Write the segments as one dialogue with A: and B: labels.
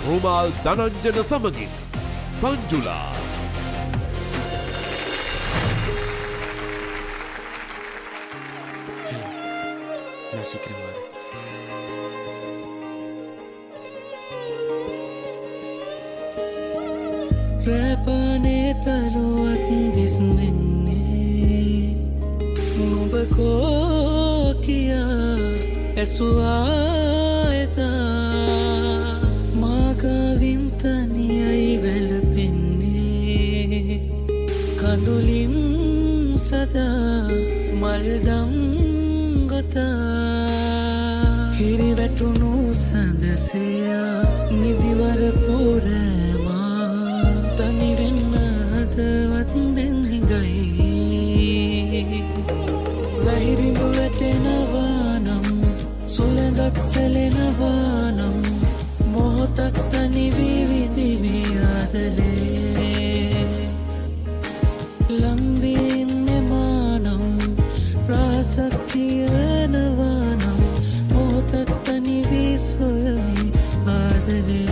A: රුමාල් ධනංජන සමගින් සංජුලා.
B: රැපනේ තරුවත් දිස්නෙන්නේ නුඹ කෝ කියා ඇසුවා එදා මාගවින් තනියයි වැළපෙන්නේ කඳුලින් සදා මල්දම් ගොතා හිරිවැටුණු සඳසයා නිදිවර පුරෑමා තනි වෙන්න හදවත් දැන් හිඟයි වැහිබිඳු වැටෙනවා නම් සුළඟක් සැලෙනවා නම් මොහොතක් තනි වී විඳිමේ ආදරේ ලම්බී ඉන්නෙමා නම් රාසක් කියනවා නම් මොහොතක් තනි වී සොයමි ආදරේ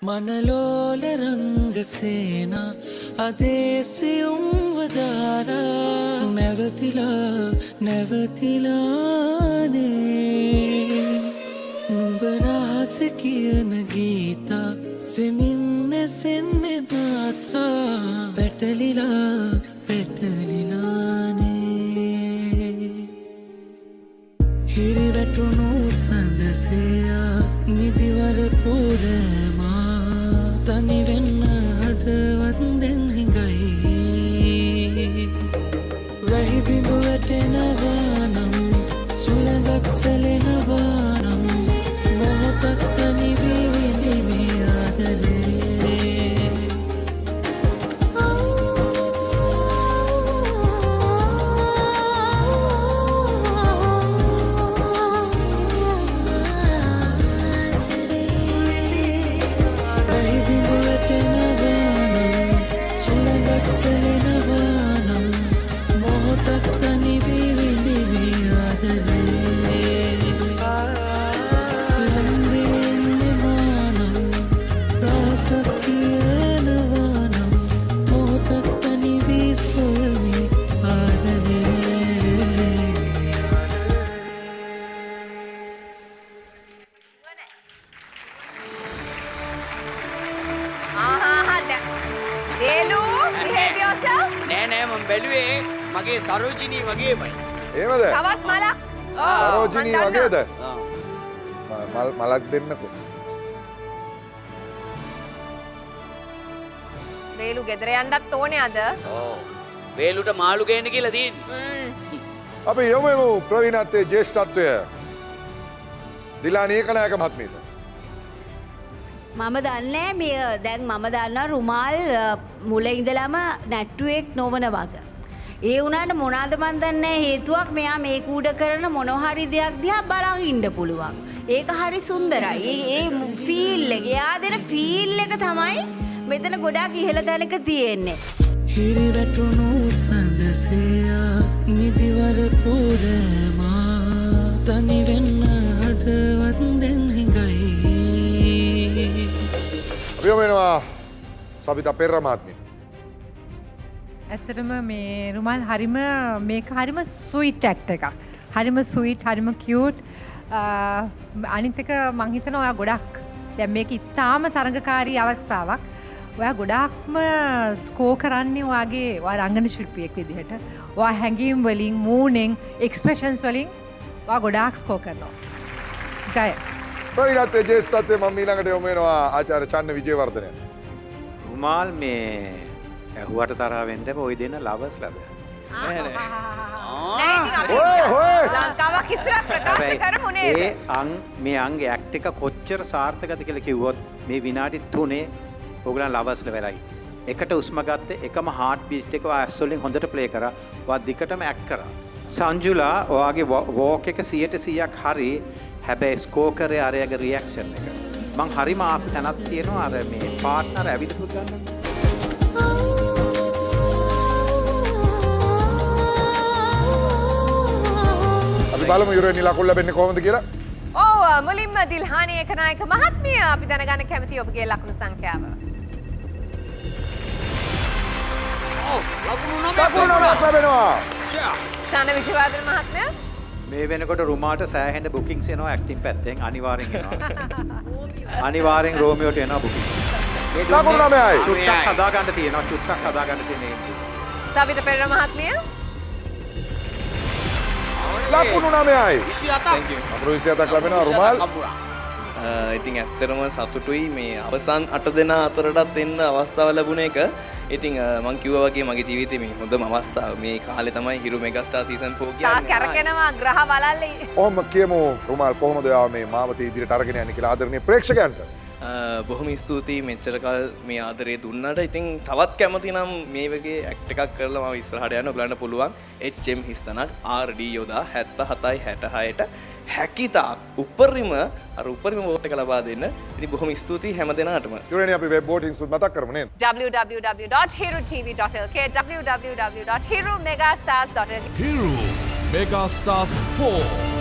B: मनलोल रंग सेना अदेसियुम वदारा नवतिला नवतिलाने नुबरास कियन गीता सिमिन्ने सिन्ने मात्रा पेटलिला पेटलिलाने හිරිවැටුණු සඳසයා නිදිවර පුරෑමා තනි වෙන්න හදවත් දැන් හිඟයි වැහිබිඳු වැටෙනවා නම් සුළඟක් සැලෙනවා නම් මොහොතක් තනි වී විඳිමේ ආදරේ
C: මගේ සරෝජිනී වගේමයි.
D: එහෙමද?
E: තවත් මලක්.
D: සරෝජිනී වගේද? මලක් දෙන්නකෝ.
E: වේලු ගෙදර යන්නත් ඕනේ අද.
C: ඔව්. වේලුට මාළු ගේන්න කියලා තියෙන්නේ.
D: අපි යමු ප්‍රවීණත්වයේ ජ්‍යෙෂ්ඨත්වය. දිලානී කනායක මහත්මියට.
F: මම දන්නේ මේ දැන් මම දන්නා රුමාල් මුල ඉඳලම නැට්ටුවෙක් නොවන වගේ. ඒ වුණාට මොනවාද මන් දන්නේ හේතුවක් මෙයා මේ කූඩ කරන මොන හරි දෙයක් දිහා බලන් ඉන්න පුළුවන්. ඒක හරි සුන්දරයි. ඒ ෆීල් එක, එයා දෙන ෆීල් එක තමයි මෙතන ගොඩාක් ඉහළ තැනක තියෙන්නේ.
B: හිරිවැටුණු සඳසයා නිදිවර පුරෑමා තනි වෙන්න හදවත් දැන් හිඟයි.
D: අපි වෙනවා සබිතා පෙරේරා මහත්මිය.
G: ඇත්තටම මේ රුමාල් හරිම මේක හරිම ස්වීට් ඇක්ට් එකක්. හරිම ස්වීට්, හරිම කියුට්. අනිත් එක මං හිතනවා ඔයා ගොඩක් දැන් මේක ඉතාම තරඟකාරී අවස්ථාවක්. ඔයා ගොඩාක්ම ස්කෝ කරන්නේ ඔයාගේ රංගන ශිල්පියෙක් විදිහට. ඔයා හැඟීම් වලින්, මූණෙන්, එක්ස්ප්‍රෙෂන්ස් වලින් ඔයා ගොඩාක් ස්කෝ කරනවා. ජය.
D: ප්‍රවීණත්වයේ ජ්‍යෙෂ්ඨත්වයේ මම ඊළඟට යොමු වෙනවා ආචාර්ය චන්න විජේවර්ධන.
H: රුමාල් මේ ඇහුවට තරහ වෙන්න එපා. ඔය දෙන්න ලවර්ස් ලද.
E: නෑ ඉතින් අපි
D: හොය.
E: ලංකාවක් ඉස්සරහ ප්‍රකාශ කරමු නේද?
H: මේ අංගේ ඇක්ට් එක කොච්චර සාර්ථකද කියලා කිව්වොත් මේ විනාඩි 3 ඕගොල්ලන් ලවර්ස්ලා වෙලයි. එකට උස්ම ගත්තේ එකම හાર્ට් බීට් එක ඇස් වලින් හොඳට ප්ලේ කරා. ඔයා දිගටම ඇක්ට් කරා. සංජුලා ඔයාගේ වෝක් එක 100%ක් හරි. හැබැයි ස්කෝර් කරේ අරයාගේ රියැක්ෂන් එක. මං හරිම ආස තැනක් තියෙනවා අර මේ පාර්ට්නර් ඇවිදපු ගන්න.
D: අපි බලමු යුරෝනි ලකුණු ලැබෙන්නේ කොහොමද කියලා.
E: ඔව් මුලින්ම දිල්හානි ඒකනායක මහත්මිය අපි දැනගන්න කැමති ඔබගේ ලකුණු සංඛ්‍යාව.
D: ලකුණු 9ක් ලැබෙනවා.
E: ශාන විජේවර්ධන මහත්මයා
H: මේ වෙනකොට රුමාට සෑහෙන බුකින්ස් එනවා ඇක්ටිං පැත්තෙන් අනිවාර්යෙන් එනවා. අනිවාර්යෙන් රෝමියෝට එනවා බුකින්.
D: ලකුණු 9යි.
H: චුට්ටක් හදාගන්න තියෙනවා. චුට්ටක් හදාගන්න තියෙනවා.
E: සවිත පෙරේරා මහත්මිය
D: ලකුණු 9යි.
C: 27ක්.
D: අපර 27ක් ලැබෙනවා රුමාල්.
I: ඉතින් ඇත්තරම සතුටුයි මේ අවසන් 8 දෙනා අතරටත් එන්න අවස්ථාව ලැබුණ එක. ඉතින් මං කිව්වා වගේ මගේ ජීවිතේ මේ හොඳම අවස්ථාව මේ කාලේ තමයි හිරු මෙගාස්ටාර් සීසන් 4
E: ස්ටාර්
I: කියන්නේ.
E: කරකිනවා ග්‍රහ බලල්ලේ.
D: ඔහොම කියමු රුමාල් කොහොමද ඔයා මේ මාවත ඉදිරියට අරගෙන යන්නේ කියලා ආදරණීය ප්‍රේක්ෂකයන්ට.
I: බොහොම ස්තුතියි මෙච්චර කල් මේ ආදරේ දුන්නට. ඉතින් තවත් කැමති නම් මේ වගේ ඇක්ට් එකක් කරලා මම ඉස්සරහට යන්න ඔයගලන්ට පුළුවන්. HM හිස්තනක් RD යෝදා 77යි 66ට හැකිතාක් උපරිම වෝට් එක ලබා දෙන්න. ඉතින් බොහොම ස්තුතියි හැම දෙනාටම.
D: යුරෝනි අපි වෙබ් වෝටින්ග්ස් මතක් කරමු නේද?
E: www.hirutv.lk www.hirumegastars.lk
A: Hiru Mega Stars 4